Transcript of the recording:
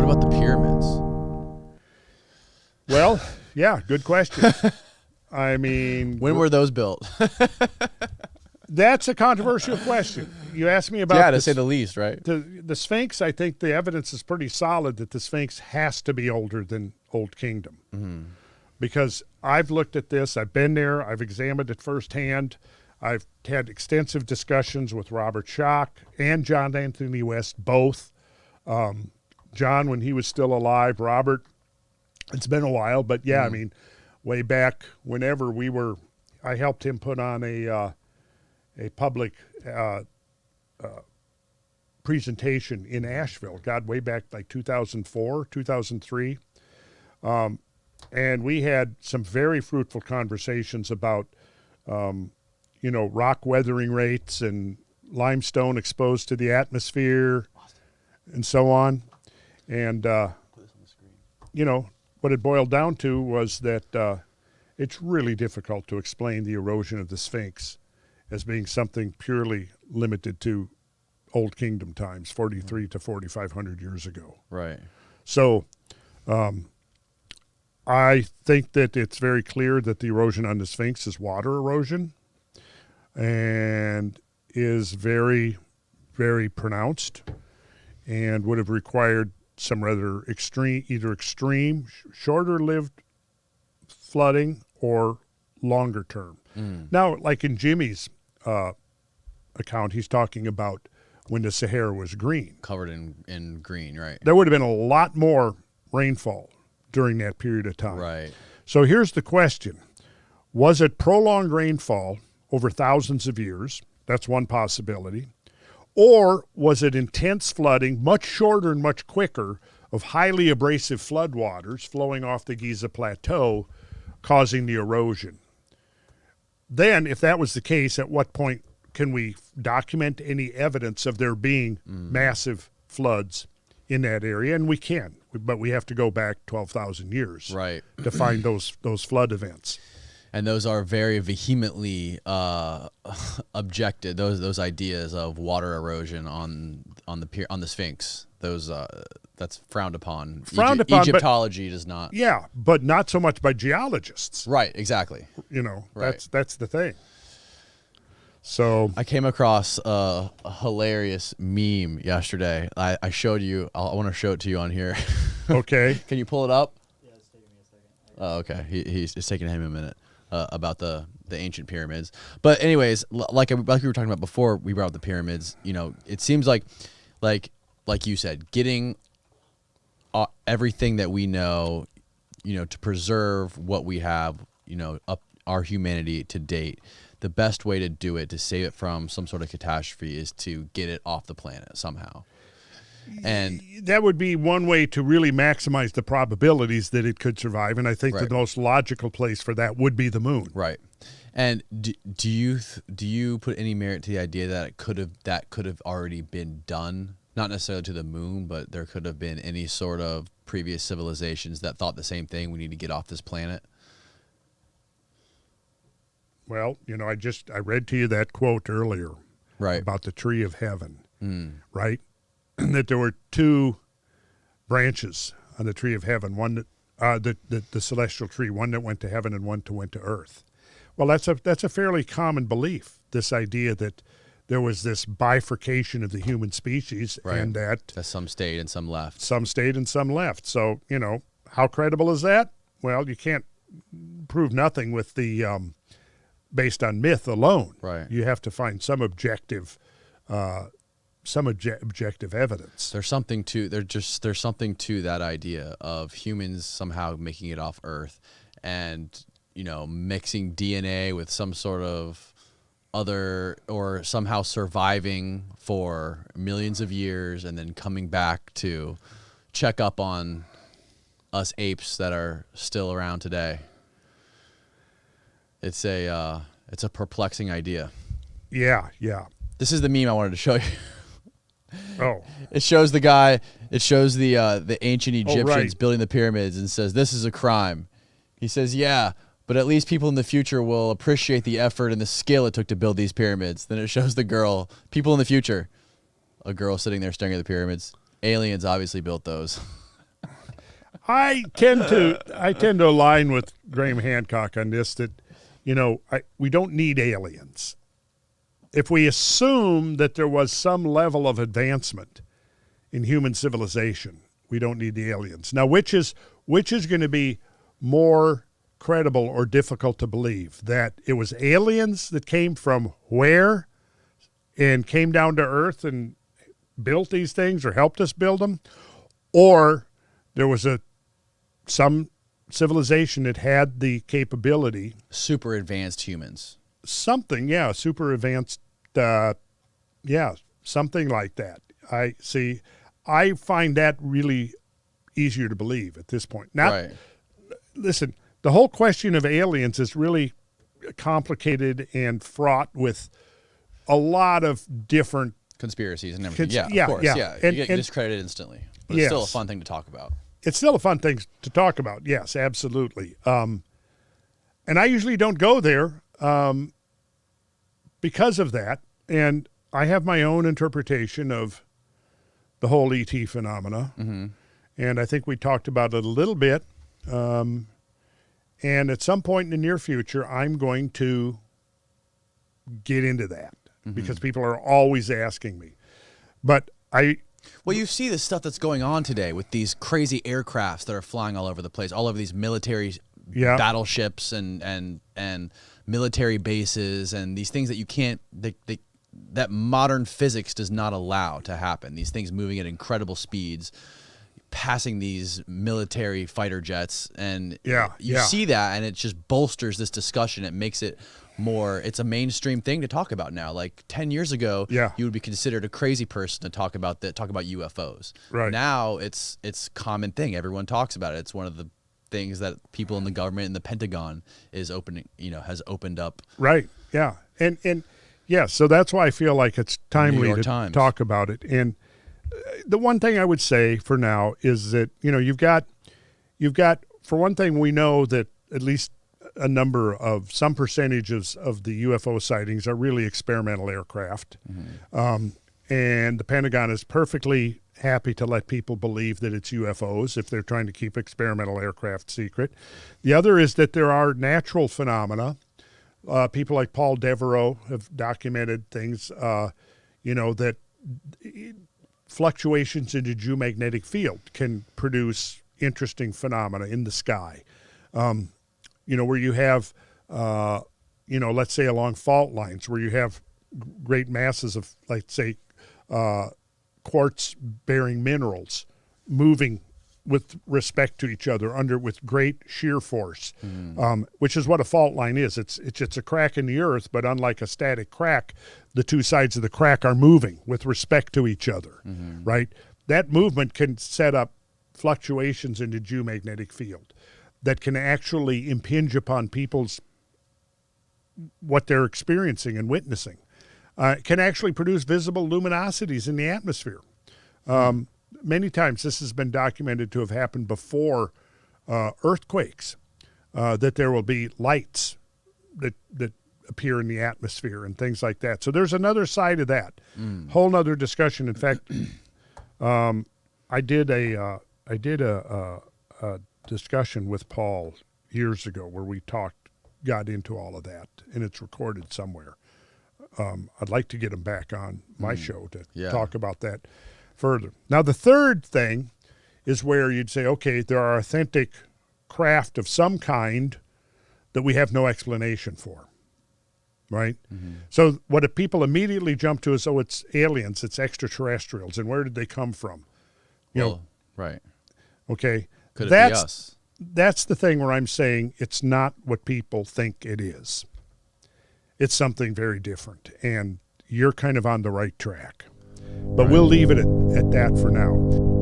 What about the pyramids? Well, yeah, good question. I mean, When were those built? that's a controversial question. You asked me about to say the least, right? the Sphinx. I think the evidence is pretty solid that the Sphinx has to be older than Old Kingdom. Mm-hmm. Because I've looked at this, I've been there, I've examined it firsthand. I've had extensive discussions with Robert Schoch and John Anthony West, both. John, when he was still alive, Robert, it's been a while, but yeah, I mean, way back whenever I helped him put on a public presentation in Asheville, God, way back like 2004, 2003. And we had some very fruitful conversations about, rock weathering rates and limestone exposed to the atmosphere and so on. And, what it boiled down to was that it's really difficult to explain the erosion of the Sphinx as being something purely limited to Old Kingdom times, 43 to 4,500 years ago. Right. So I think that it's very clear that the erosion on the Sphinx is water erosion and is very, very pronounced and would have required some rather extreme, shorter-lived flooding or longer term. Now, like in Jimmy's account, he's talking about when the Sahara was green. Covered in green, right. There would have been a lot more rainfall during that period of time. Right. So here's the question. Was it prolonged rainfall over thousands of years? That's one possibility. Or was it intense flooding, much shorter and much quicker, of highly abrasive floodwaters flowing off the Giza Plateau, causing the erosion? Then, if that was the case, at what point can we document any evidence of there being massive floods in that area? And we can, but we have to go back 12,000 years to find those flood events. And those are very vehemently objected. Those ideas of water erosion on the Sphinx. That's frowned upon. Egyptology does not. Yeah, but not so much by geologists. Right. Exactly. That's the thing. So I came across a hilarious meme yesterday. I showed you. I want to show it to you on here. Okay. Can you pull it up? Yeah, it's taking me a second. Oh, okay. It's taking him a minute. About the ancient pyramids. But anyways, like we were talking about before we brought up the pyramids, it seems like you said, getting everything that we know, to preserve what we have, up our humanity to date, the best way to do it, to save it from some sort of catastrophe, is to get it off the planet somehow. And that would be one way to really maximize the probabilities that it could survive. And I think the most logical place for that would be the moon. Right. And do you put any merit to the idea that that could have already been done? Not necessarily to the moon, but there could have been any sort of previous civilizations that thought the same thing. We need to get off this planet. Well, I read to you that quote earlier, right, about the tree of heaven, right? That there were two branches on the tree of heaven, one that the celestial tree, one that went to heaven and one that went to earth. Well, that's a fairly common belief, this idea that there was this bifurcation of the human species, right, and that some stayed and some left. Some stayed and some left. So, how credible is that? Well, you can't prove nothing with the based on myth alone. Right. You have to find some objective evidence. There's something to that idea of humans somehow making it off Earth, and mixing DNA with some sort of other, or somehow surviving for millions of years and then coming back to check up on us apes that are still around today. It's a perplexing idea. Yeah. This is the meme I wanted to show you. Oh. It shows the guy. It shows the ancient Egyptians right, building the pyramids and says, "This is a crime." He says, "Yeah, but at least people in the future will appreciate the effort and the skill it took to build these pyramids." Then it shows the girl. People in the future, a girl sitting there staring at the pyramids. Aliens obviously built those. I tend to align with Graham Hancock on this, that, we don't need aliens. If we assume that there was some level of advancement in human civilization, we don't need the aliens. Now, which is going to be more credible or difficult to believe? That it was aliens that came from where and came down to Earth and built these things or helped us build them, or there was some civilization that had the capability, super advanced humans, something, super advanced, something like that. I find that really easier to believe at this point. Now, listen, the whole question of aliens is really complicated and fraught with a lot of different conspiracies and everything. Of course. You get discredited instantly. But it's still a fun thing to talk about. It's still a fun thing to talk about. Yes, absolutely. And I usually don't go there because of that. And I have my own interpretation of the whole ET phenomena. Mm-hmm. And I think we talked about it a little bit. And at some point in the near future, I'm going to get into that because people are always asking me. But well, you see the stuff that's going on today with these crazy aircrafts that are flying all over the place, all over these military battleships and military bases, and these things that you can't that modern physics does not allow to happen. These things moving at incredible speeds, passing these military fighter jets, and you see that, and it just bolsters this discussion. It makes it more, it's a mainstream thing to talk about now. Like 10 years ago, you would be considered a crazy person to talk about UFOs. Right. Now it's common thing. Everyone talks about it. It's one of the things that people in the government and the Pentagon is opening, has opened up. Right. Yeah. And so that's why I feel like it's timely to talk about it. And the one thing I would say for now is that, you've got, for one thing, we know that at least some percentages of the UFO sightings are really experimental aircraft. Mm-hmm. And the Pentagon is perfectly happy to let people believe that it's UFOs if they're trying to keep experimental aircraft secret. The other is that there are natural phenomena. People like Paul Devereaux have documented things, that fluctuations in the geomagnetic field can produce interesting phenomena in the sky. Where you have, let's say along fault lines where you have great masses of, like, say, quartz-bearing minerals moving with respect to each other with great shear force, which is what a fault line is. It's a crack in the earth, but unlike a static crack, the two sides of the crack are moving with respect to each other, right? That movement can set up fluctuations in the geomagnetic field that can actually impinge upon what they're experiencing and witnessing. Can actually produce visible luminosities in the atmosphere. Many times this has been documented to have happened before earthquakes, that there will be lights that appear in the atmosphere and things like that. So there's another side of that, whole nother discussion. In fact, I did a discussion with Paul years ago where we got into all of that, and it's recorded somewhere. I'd like to get him back on my show to talk about that further. Now, the third thing is where you'd say, okay, there are authentic craft of some kind that we have no explanation for, right? Mm-hmm. So what do people immediately jump to is, it's aliens, it's extraterrestrials, and where did they come from? Right. Okay. Could it be us? That's the thing where I'm saying it's not what people think it is. It's something very different, and you're kind of on the right track. But we'll leave it at that for now.